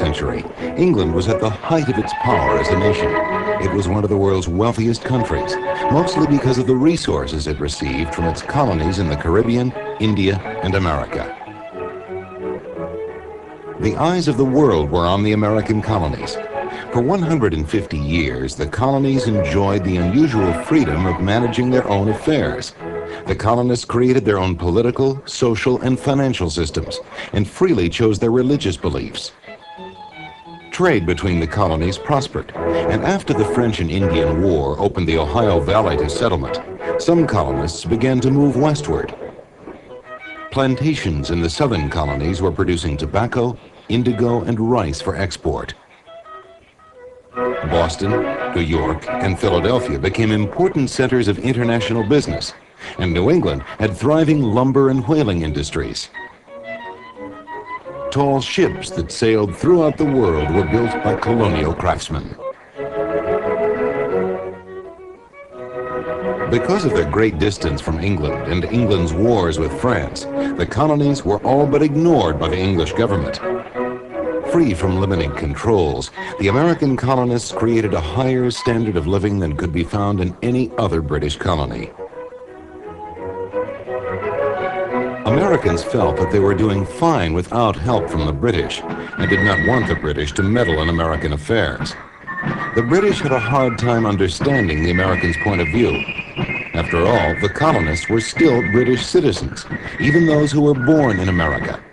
century, England was at the height of its power as a nation. It was one of the world's wealthiest countries, mostly because of the resources it received from its colonies in the Caribbean, India, and America. The eyes of the world were on the American colonies. For 150 years, the colonies enjoyed the unusual freedom of managing their own affairs. The colonists created their own political, social, and financial systems, and freely chose their religious beliefs. Trade between the colonies prospered, and after the French and Indian War opened the Ohio Valley to settlement, some colonists began to move westward. Plantations in the southern colonies were producing tobacco, indigo, and rice for export. Boston, New York, and Philadelphia became important centers of international business, and New England had thriving lumber and whaling industries. Tall ships that sailed throughout the world were built by colonial craftsmen. Because of their great distance from England and England's wars with France, the colonies were all but ignored by the English government. Free from limiting controls, the American colonists created a higher standard of living than could be found in any other British colony. Americans felt that they were doing fine without help from the British and did not want the British to meddle in American affairs. The British had a hard time understanding the Americans' point of view. After all, the colonists were still British citizens, even those who were born in America.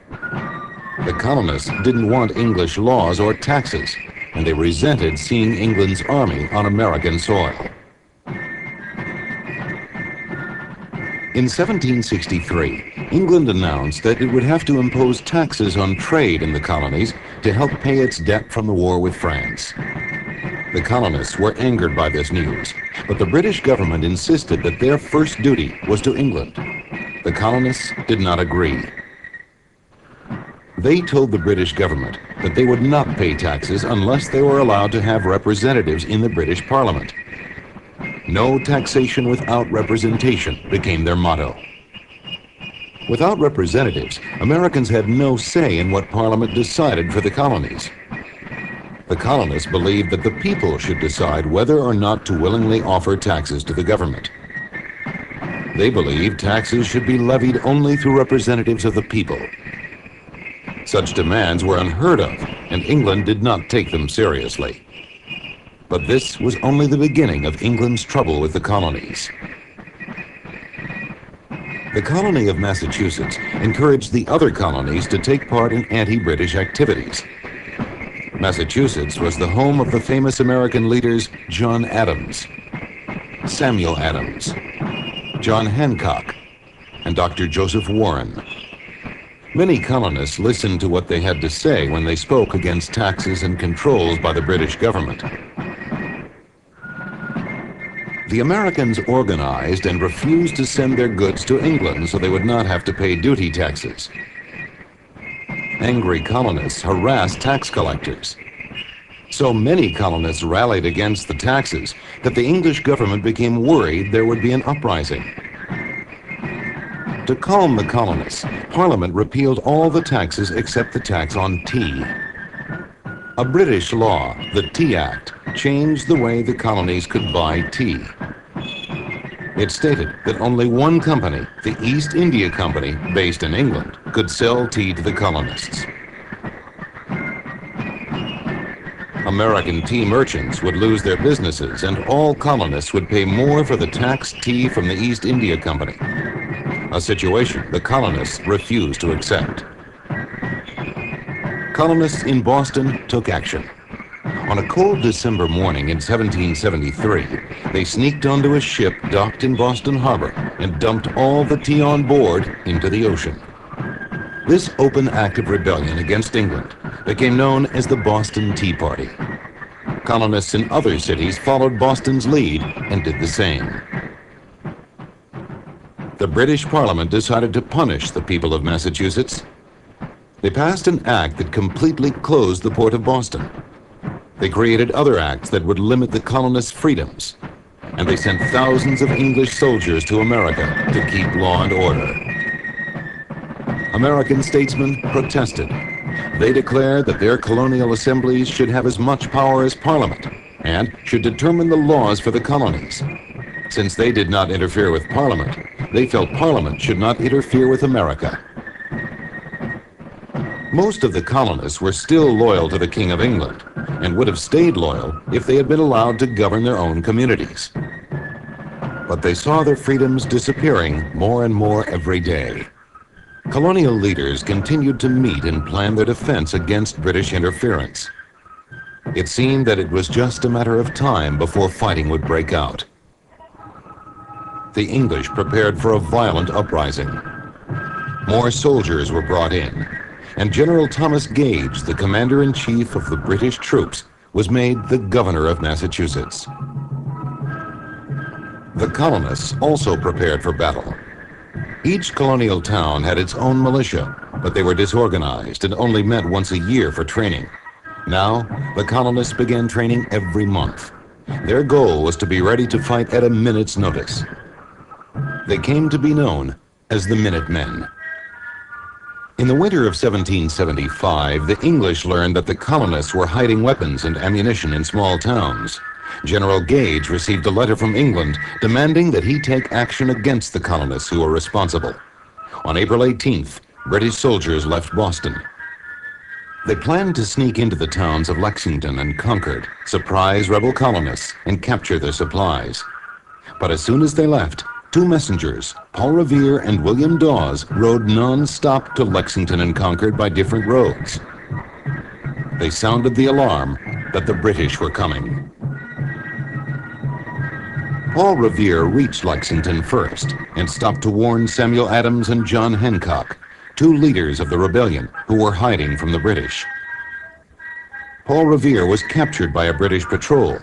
The colonists didn't want English laws or taxes, and they resented seeing England's army on American soil. In 1763, England announced that it would have to impose taxes on trade in the colonies to help pay its debt from the war with France. The colonists were angered by this news, but the British government insisted that their first duty was to England. The colonists did not agree. They told the British government that they would not pay taxes unless they were allowed to have representatives in the British Parliament. No taxation without representation became their motto. Without representatives, Americans had no say in what Parliament decided for the colonies. The colonists believed that the people should decide whether or not to willingly offer taxes to the government. They believed taxes should be levied only through representatives of the people. Such demands were unheard of, and England did not take them seriously. But this was only the beginning of England's trouble with the colonies. The colony of Massachusetts encouraged the other colonies to take part in anti-British activities. Massachusetts was the home of the famous American leaders John Adams, Samuel Adams, John Hancock, and Dr. Joseph Warren. Many colonists listened to what they had to say when they spoke against taxes and controls by the British government. The Americans organized and refused to send their goods to England so they would not have to pay duty taxes. Angry colonists harassed tax collectors. So many colonists rallied against the taxes that the English government became worried there would be an uprising. To calm the colonists, Parliament repealed all the taxes except the tax on tea. A British law, the Tea Act, changed the way the colonies could buy tea. It stated that only one company, the East India Company, based in England, could sell tea to the colonists. American tea merchants would lose their businesses, and all colonists would pay more for the taxed tea from the East India Company, a situation the colonists refused to accept. Colonists in Boston took action. On a cold December morning in 1773, they sneaked onto a ship docked in Boston Harbor and dumped all the tea on board into the ocean. This open act of rebellion against England became known as the Boston Tea Party. Colonists in other cities followed Boston's lead and did the same. The British Parliament decided to punish the people of Massachusetts. They passed an act that completely closed the port of Boston. They created other acts that would limit the colonists' freedoms, and they sent thousands of English soldiers to America to keep law and order. American statesmen protested. They declared that their colonial assemblies should have as much power as Parliament and should determine the laws for the colonies. Since they did not interfere with Parliament, they felt Parliament should not interfere with America. Most of the colonists were still loyal to the King of England and would have stayed loyal if they had been allowed to govern their own communities. But they saw their freedoms disappearing more and more every day. Colonial leaders continued to meet and plan their defense against British interference. It seemed that it was just a matter of time before fighting would break out. The English prepared for a violent uprising. More soldiers were brought in, and General Thomas Gage, the commander-in-chief of the British troops, was made the governor of Massachusetts. The colonists also prepared for battle. Each colonial town had its own militia, but they were disorganized and only met once a year for training. Now, the colonists began training every month. Their goal was to be ready to fight at a minute's notice. They came to be known as the Minutemen. In the winter of 1775, the English learned that the colonists were hiding weapons and ammunition in small towns. General Gage received a letter from England demanding that he take action against the colonists who were responsible. On April 18th, British soldiers left Boston. They planned to sneak into the towns of Lexington and Concord, surprise rebel colonists, and capture their supplies. But as soon as they left, two messengers, Paul Revere and William Dawes, rode non-stop to Lexington and Concord by different roads. They sounded the alarm that the British were coming. Paul Revere reached Lexington first and stopped to warn Samuel Adams and John Hancock, two leaders of the rebellion who were hiding from the British. Paul Revere was captured by a British patrol,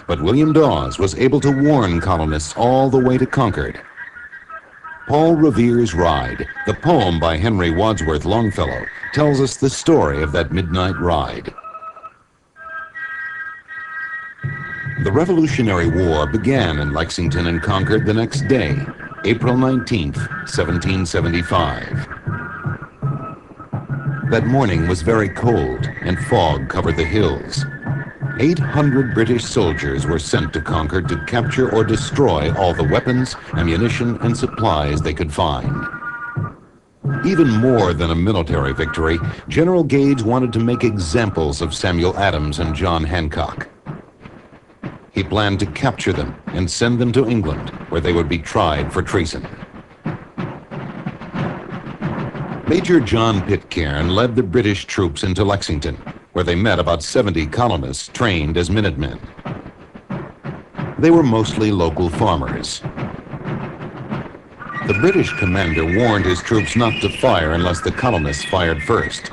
but William Dawes was able to warn colonists all the way to Concord. Paul Revere's Ride, the poem by Henry Wadsworth Longfellow, tells us the story of that midnight ride. The Revolutionary War began in Lexington and Concord the next day, April 19th, 1775. That morning was very cold and fog covered the hills. 800 British soldiers were sent to Concord to capture or destroy all the weapons, ammunition, and supplies they could find. Even more than a military victory, General Gage wanted to make examples of Samuel Adams and John Hancock. He planned to capture them and send them to England, where they would be tried for treason. Major John Pitcairn led the British troops into Lexington, where they met about 70 colonists trained as Minutemen. They were mostly local farmers. The British commander warned his troops not to fire unless the colonists fired first.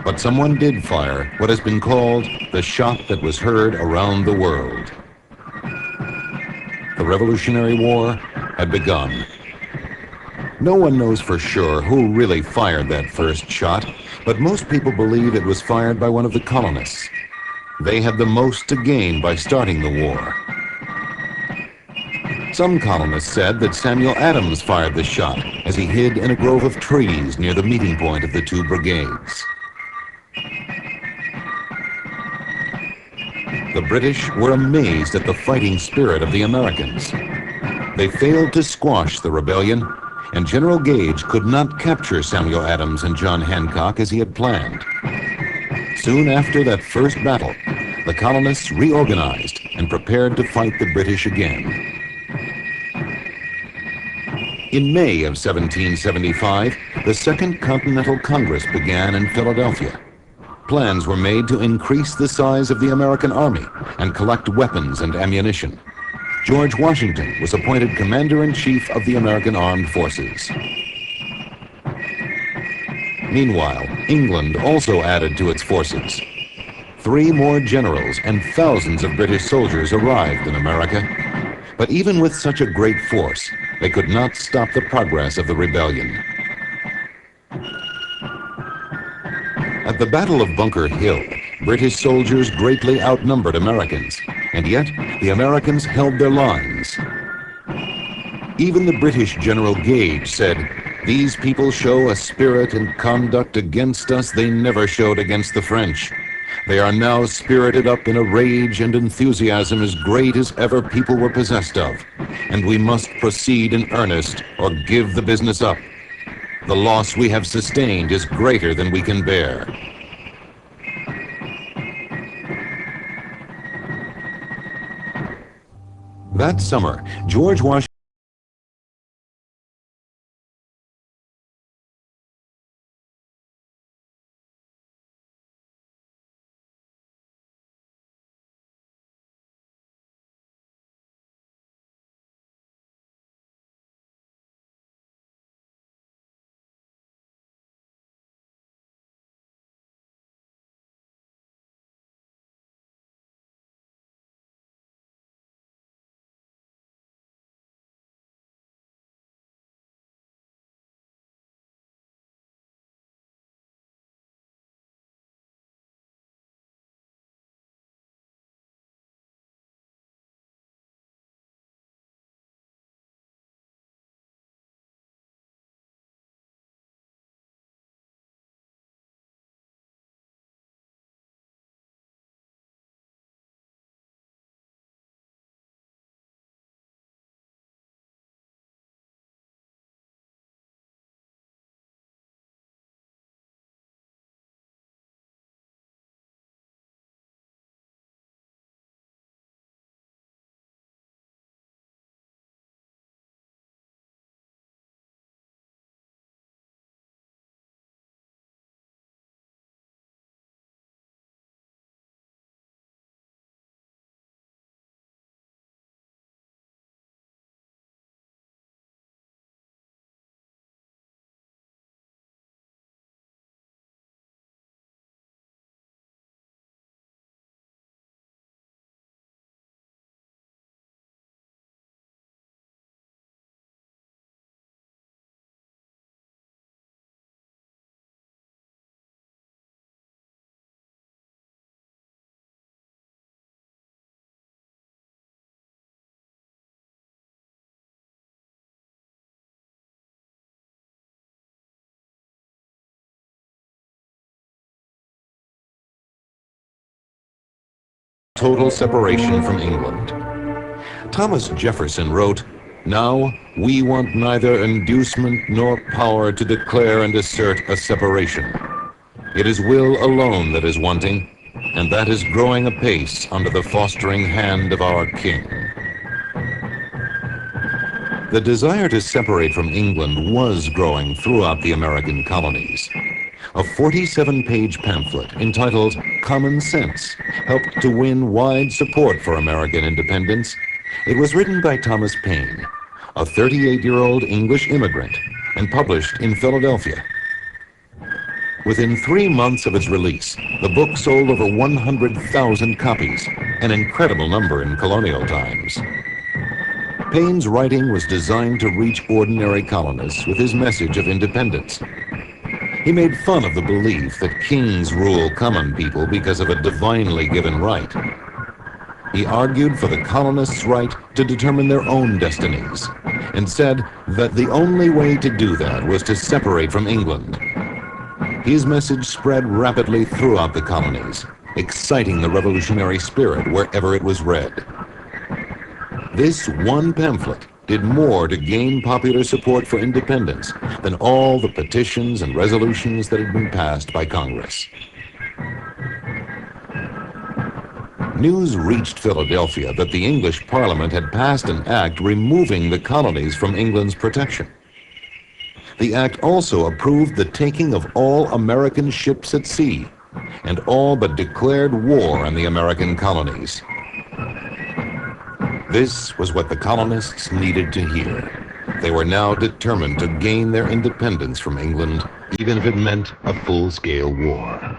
But someone did fire what has been called the shot that was heard around the world. The Revolutionary War had begun. No one knows for sure who really fired that first shot, but most people believe it was fired by one of the colonists. They had the most to gain by starting the war. Some colonists said that Samuel Adams fired the shot as he hid in a grove of trees near the meeting point of the two brigades. The British were amazed at the fighting spirit of the Americans. They failed to squash the rebellion, and General Gage could not capture Samuel Adams and John Hancock as he had planned. Soon after that first battle, the colonists reorganized and prepared to fight the British again. In May of 1775, the Second Continental Congress began in Philadelphia. Plans were made to increase the size of the American Army and collect weapons and ammunition. George Washington was appointed Commander-in-Chief of the American Armed Forces. Meanwhile, England also added to its forces. 3 more generals and thousands of British soldiers arrived in America. But even with such a great force, they could not stop the progress of the rebellion. At the Battle of Bunker Hill, British soldiers greatly outnumbered Americans, and yet the Americans held their lines. Even the British General Gage said, These people show a spirit and conduct against us they never showed against the French. They are now spirited up in a rage and enthusiasm as great as ever people were possessed of, and we must proceed in earnest or give the business up. The loss we have sustained is greater than we can bear. That summer, George Washington total separation from England. Thomas Jefferson wrote, "Now we want neither inducement nor power to declare and assert a separation. It is will alone that is wanting, and that is growing apace under the fostering hand of our King." The desire to separate from England was growing throughout the American colonies. A 47-page pamphlet entitled Common Sense helped to win wide support for American independence. It was written by Thomas Paine, a 38-year-old English immigrant, and published in Philadelphia. Within 3 months of its release, the book sold over 100,000 copies, an incredible number in colonial times. Paine's writing was designed to reach ordinary colonists with his message of independence. He made fun of the belief that kings rule common people because of a divinely given right. He argued for the colonists' right to determine their own destinies, and said that the only way to do that was to separate from England. His message spread rapidly throughout the colonies, exciting the revolutionary spirit wherever it was read. This one pamphlet did more to gain popular support for independence than all the petitions and resolutions that had been passed by Congress. News reached Philadelphia that the English Parliament had passed an act removing the colonies from England's protection. The act also approved the taking of all American ships at sea, and all but declared war on the American colonies. This was what the colonists needed to hear. They were now determined to gain their independence from England, even if it meant a full-scale war.